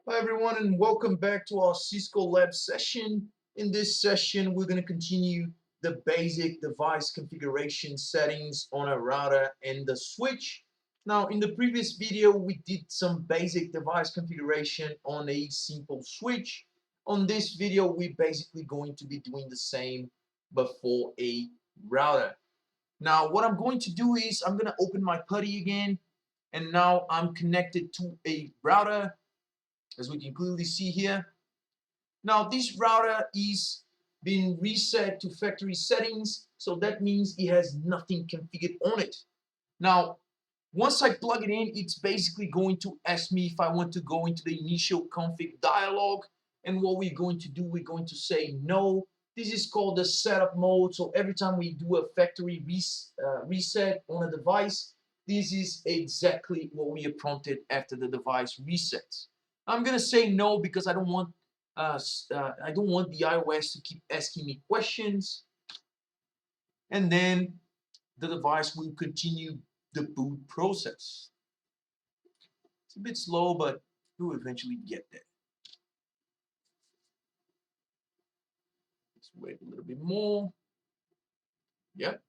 Hi everyone and welcome back to our Cisco Lab session. In this session, we're going to continue the basic device configuration settings on a router and the switch. Now, in the previous video, we did some basic device configuration on a simple switch. On this video, we're basically going to be doing the same but for a router. Now, what I'm going to do is I'm going to open my PuTTY again, and now I'm connected to a router, as we can clearly see here. Now this router is being reset to factory settings, so that means it has nothing configured on it. Now once I plug it in, it's basically going to ask me if I want to go into the initial config dialog, and what we're going to do, we're going to say no. This is called the setup mode, so every time we do a factory reset on a device, this is exactly what we are prompted after the device resets. I'm gonna say no because I don't want the iOS to keep asking me questions, and then the device will continue the boot process. It's a bit slow, but we'll eventually get there. Let's wait a little bit more. Yep,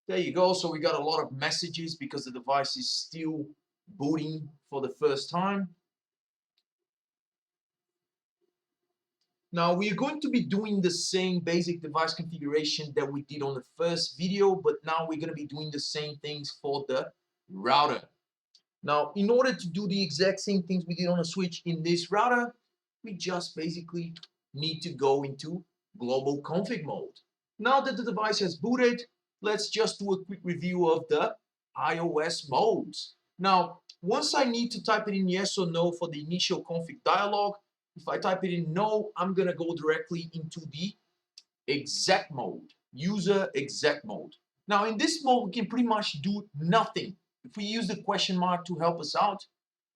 there you go. So we got a lot of messages because the device is still booting for the first time. Now we're going to be doing the same basic device configuration that we did on the first video, but now we're going to be doing the same things for the router. Now, in order to do the exact same things we did on the switch in this router, we just basically need to go into global config mode. Now that the device has booted, let's just do a quick review of the iOS modes. Now, once I need to type it in yes or no for the initial config dialog, if I type it in no, I'm gonna go directly into the exec mode, user exec mode. Now in this mode, we can pretty much do nothing. If we use the question mark to help us out,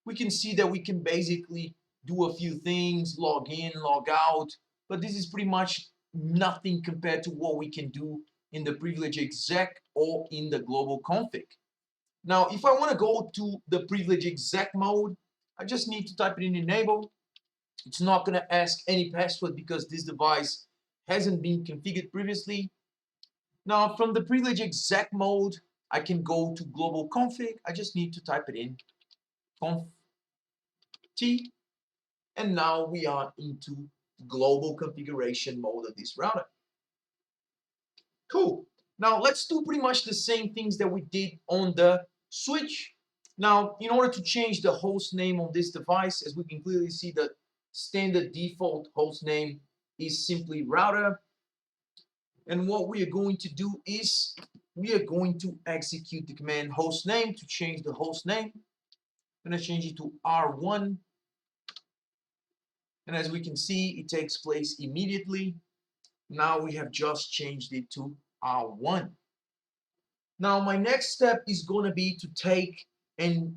we can see that we can basically do a few things, log in, log out, but this is pretty much nothing compared to what we can do in the privilege exec or in the global config. Now, if I want to go to the privilege exec mode, I just need to type it in enable. It's not going to ask any password because this device hasn't been configured previously. Now, from the privilege exec mode, I can go to global config. I just need to type it in, conf t, and now we are into global configuration mode of this router. Cool. Now let's do pretty much the same things that we did on the switch. Now, in order to change the host name on this device, as we can clearly see, the standard default host name is simply router. And what we are going to do is we are going to execute the command hostname to change the host name. I'm going to change it to R1. And as we can see, it takes place immediately. Now we have just changed it to R1. Now my next step is going to be to take and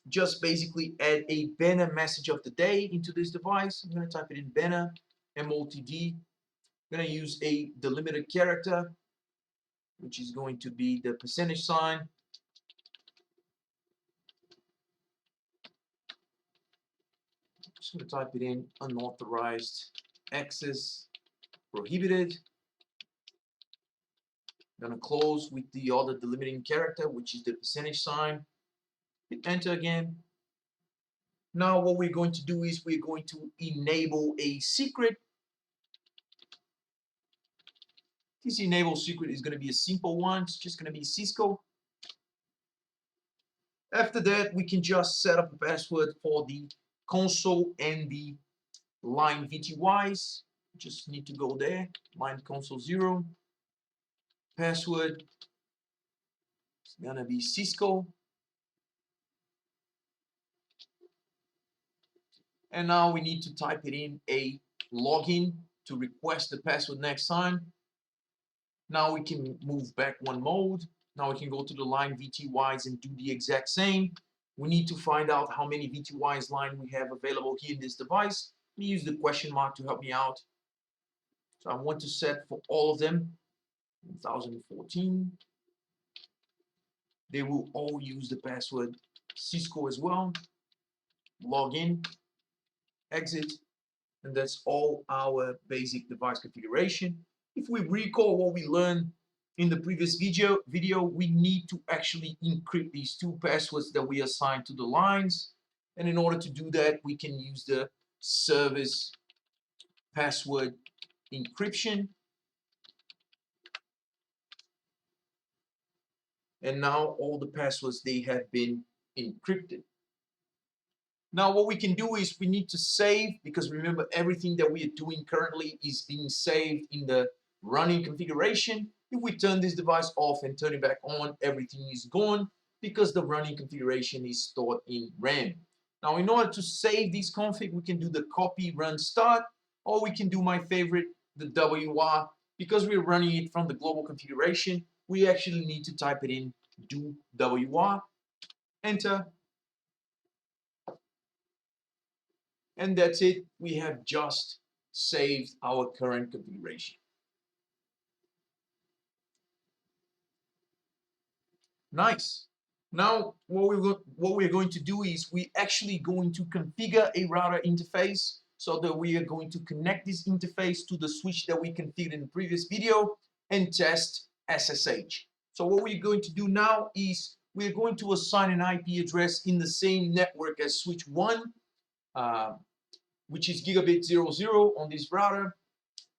just basically add a banner message of the day into this device. I'm going to type it in banner, MOTD. I'm going to use a delimited character, which is going to be the percentage sign. Just going to type it in unauthorized access prohibited. I'm going to close with the other delimiting character, which is the percentage sign. Hit enter again. Now what we're going to do is we're going to enable a secret. This enable secret is going to be a simple one. It's just going to be Cisco. After that, we can just set up a password for the console and the line VTYs. Just need to go there, line console 0. Password is going to be Cisco. And now we need to type it in a login to request the password next time. Now we can move back one mode. Now we can go to the line VTYs and do the exact same. We need to find out how many VTYs line we have available here in this device. Let me use the question mark to help me out. So I want to set for all of them 1014. They will all use the password Cisco as well. Log in. exit, and that's all our basic device configuration. If we recall what we learned in the previous video, we need to actually encrypt these two passwords that we assigned to the lines. And in order to do that, we can use the service password encryption. And now all the passwords, they have been encrypted. Now what we can do is we need to save, because remember everything that we are doing currently is being saved in the running configuration. If we turn this device off and turn it back on, everything is gone because the running configuration is stored in RAM. Now in order to save this config, we can do the copy run start, or we can do my favorite, the WR. Because we're running it from the global configuration, we actually need to type it in, do WR, enter. And that's it. We have just saved our current configuration. Nice. Now, what we're going to do is we're actually going to configure a router interface so that we are going to connect this interface to the switch that we configured in the previous video and test SSH. So what we're going to do now is we're going to assign an IP address in the same network as switch 1. Which is gigabit 00 on this router.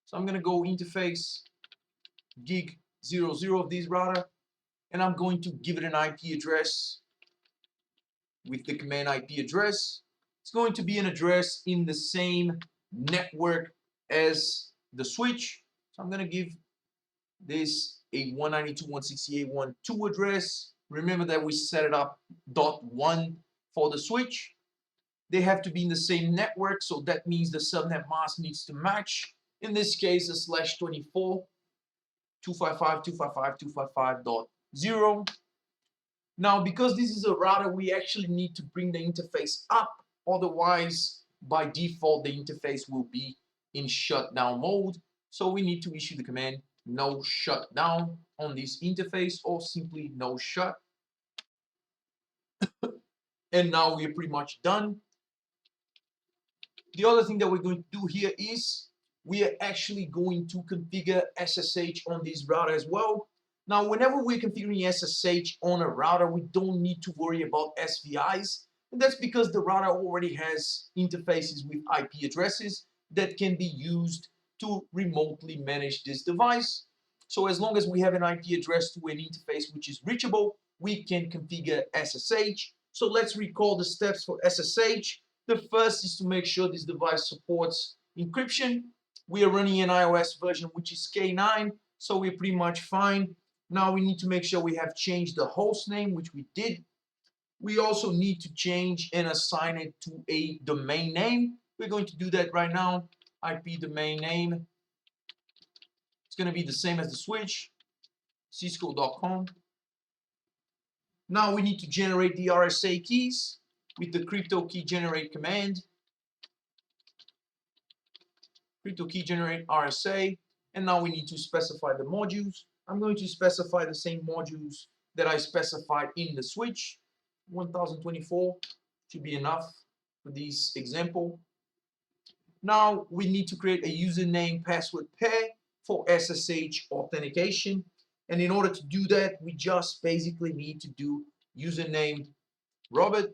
So I'm going to go interface gig 00 of this router, and I'm going to give it an IP address with the command IP address. It's going to be an address in the same network as the switch. So I'm going to give this a 192.168.1.2 address. Remember that we set it up .1 for the switch. They have to be in the same network, so that means the subnet mask needs to match. In this case, a /24 255.255.255.0. Now, because this is a router, we actually need to bring the interface up. Otherwise, by default, the interface will be in shutdown mode. So we need to issue the command no shutdown on this interface, or simply no shut. And now we're pretty much done. The other thing that we're going to do here is we are actually going to configure SSH on this router as well. Now, whenever we're configuring SSH on a router, we don't need to worry about SVIs. And that's because the router already has interfaces with IP addresses that can be used to remotely manage this device. So as long as we have an IP address to an interface which is reachable, we can configure SSH. So let's recall the steps for SSH. The first is to make sure this device supports encryption. We are running an iOS version which is K9, so we're pretty much fine. Now we need to make sure we have changed the host name, which we did. We also need to change and assign it to a domain name. We're going to do that right now. IP domain name. It's going to be the same as the switch, cisco.com. Now we need to generate the RSA keys with the crypto key generate command. Crypto key generate RSA, and now we need to specify the modules. I'm going to specify the same modules that I specified in the switch. 1024 should be enough for this example. Now we need to create a username password pair for SSH authentication, and in order to do that, we just basically need to do username Robert,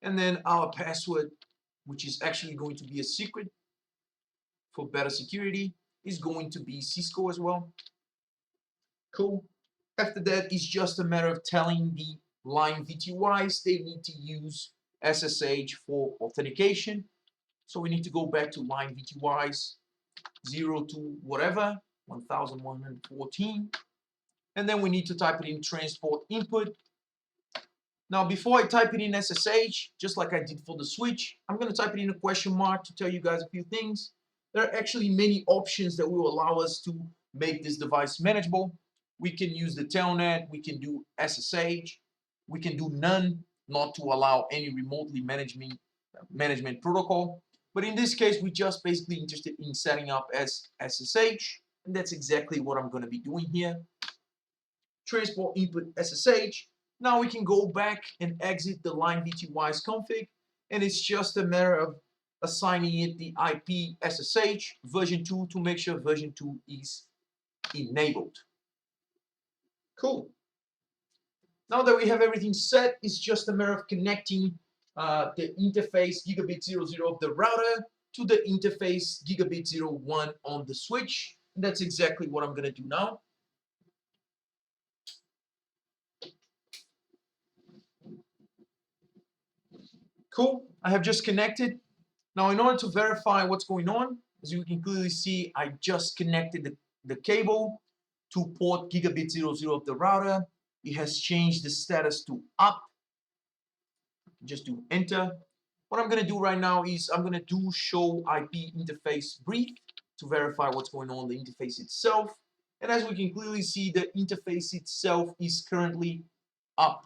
and then our password, which is actually going to be a secret for better security, is going to be Cisco as well. Cool. After that, it's just a matter of telling the line VTYs they need to use SSH for authentication. So we need to go back to line VTYs 0 to whatever, 1114. And then we need to type it in transport input. Now, before I type it in SSH, just like I did for the switch, I'm going to type it in a question mark to tell you guys a few things. There are actually many options that will allow us to make this device manageable. We can use the telnet, we can do SSH, we can do none, not to allow any remotely management protocol. But in this case, we're just basically interested in setting up as SSH, and that's exactly what I'm going to be doing here. Transport input SSH. Now we can go back and exit the line VTY's config, and it's just a matter of assigning it the IP SSH version 2 to make sure version 2 is enabled. Cool. Now that we have everything set, it's just a matter of connecting the interface gigabit 00 of the router to the interface gigabit 01 on the switch. And that's exactly what I'm going to do now. Cool. I have just connected. Now, in order to verify what's going on, as you can clearly see, I just connected the cable to port gigabit 00 of the router. It has changed the status to up. Just do enter. What I'm going to do right now is I'm going to do show IP interface brief to verify what's going on in the interface itself. And as we can clearly see, the interface itself is currently up.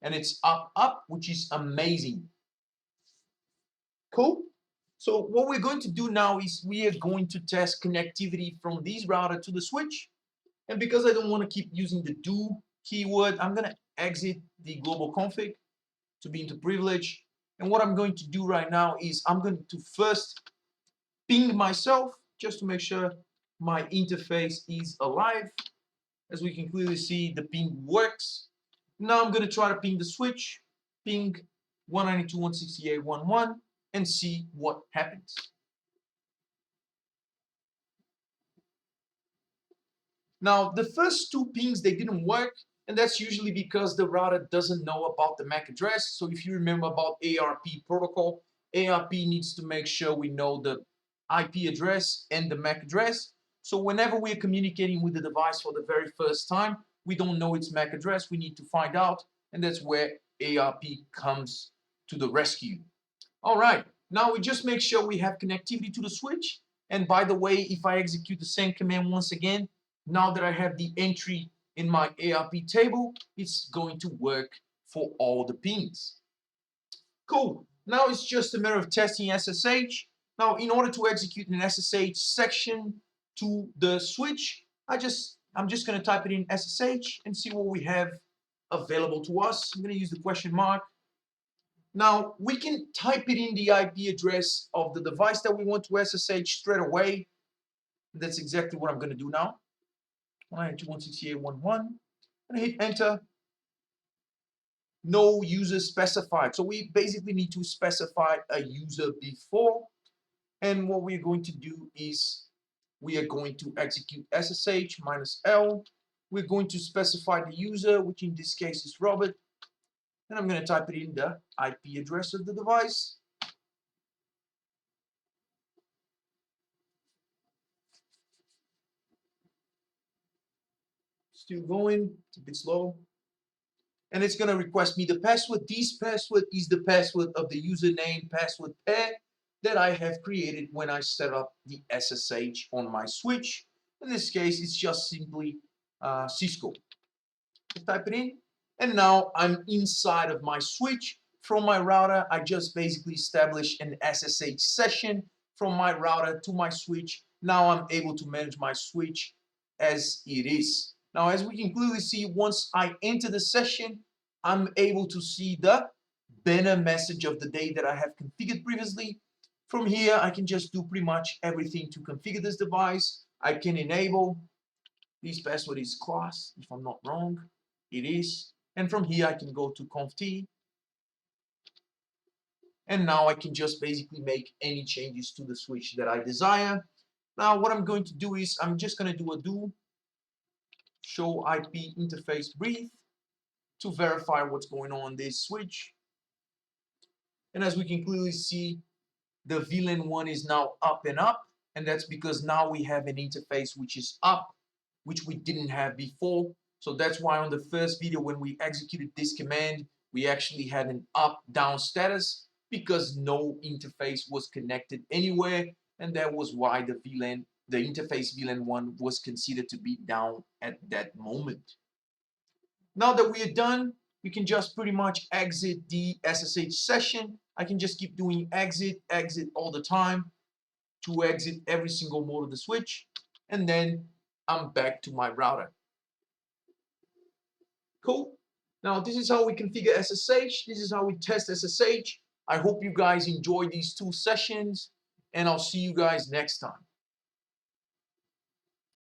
And it's up, which is amazing. Cool. So what we're going to do now is we are going to test connectivity from this router to the switch. And because I don't want to keep using the do keyword, I'm going to exit the global config to be into privilege. And what I'm going to do right now is I'm going to first ping myself just to make sure my interface is alive. As we can clearly see, the ping works. Now I'm going to try to ping the switch, ping 192.168.1.1, and see what happens. Now, the first two pings, they didn't work, and that's usually because the router doesn't know about the MAC address. So if you remember about ARP protocol, ARP needs to make sure we know the IP address and the MAC address. So whenever we're communicating with the device for the very first time, we don't know its MAC address, we need to find out, and that's where ARP comes to the rescue. All right, now we just make sure we have connectivity to the switch. And by the way, if I execute the same command once again, now that I have the entry in my ARP table, it's going to work for all the pings. Cool. Now it's just a matter of testing SSH. Now, in order to execute an SSH section to the switch, I'm just going to type it in SSH and see what we have available to us. I'm going to use the question mark. Now, we can type it in the IP address of the device that we want to SSH straight away. That's exactly what I'm going to do now. 192.168.1.1, and hit enter. No user specified. So we basically need to specify a user before. And what we're going to do is we are going to execute SSH -L. We're going to specify the user, which in this case is Robert. And I'm going to type it in the IP address of the device. Still going, it's a bit slow. And it's going to request me the password. This password is the password of the username password pair that I have created when I set up the SSH on my switch. In this case, it's just simply Cisco. I type it in, and now I'm inside of my switch. From my router, I just basically established an SSH session from my router to my switch. Now I'm able to manage my switch as it is. Now, as we can clearly see, once I enter the session, I'm able to see the banner message of the day that I have configured previously. From here, I can just do pretty much everything to configure this device. I can enable this password is class, if I'm not wrong. It is. And from here, I can go to conft. And now I can just basically make any changes to the switch that I desire. Now, what I'm going to do is I'm just going to do a do show IP interface brief to verify what's going on this switch. And as we can clearly see, the VLAN 1 is now up and up, and that's because now we have an interface which is up, which we didn't have before. So that's why on the first video when we executed this command, we actually had an up-down status because no interface was connected anywhere, and that was why the interface VLAN 1 was considered to be down at that moment. Now that we are done, we can just pretty much exit the SSH session. I can just keep doing exit all the time to exit every single mode of the switch, and then I'm back to my router. Cool. Now this is how we configure SSH. This is how we test SSH. I hope you guys enjoyed these 2 sessions, and I'll see you guys next time.